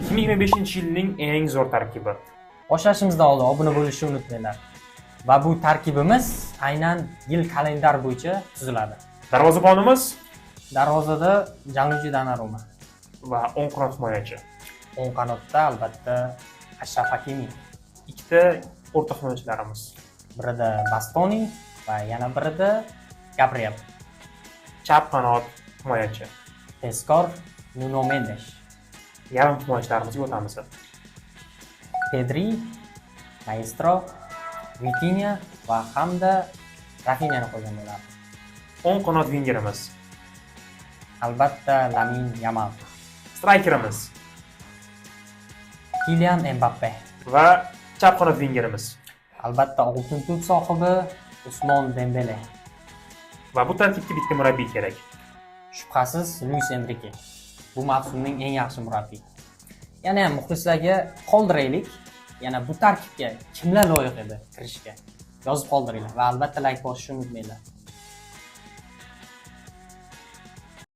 2025-yilning eng zo'r tarkibi. Boshlashimizdan oldin obuna bo'lishni unutmanglar. Va bu tarkibimiz aynan yil kalendar bo'yicha tuziladi. Darvozabonimiz Darvozada Gianluigi Donnarumma. va o'ng qanot himoyachi. O'ng qanotda albatta Ashraf Hakimi. Ikkita o'rta himoyachilarimiz. Birida Bastoni va yana birida Gabriel. Chap qanot himoyachi. Tezkor Nuno Mendes. Yarim himoyachilarimizga o'tamiz. Pedri, Maestro, Vitinha va hamda Rafinhani qo'ygan bo'ladi. O'ng qanot vingerimiz. Albatta Lamine Yamal, Strikerimiz Kylian Mbappe. va chap qanot vingerimiz. Albatta oltin to'p sohibi Usmon Dembele. Va bu tarkibga bitta murabbiy kerak. Shubhasiz Luis Enrique. Bu mavsumning eng yaxshi murabbiyi. Yana ham muxlislarga qoldiraylik. Yana bu tarkibga kimlar loyiq edi kirishga? Yozib qoldiringlar va albatta like bosishni unutmanglar.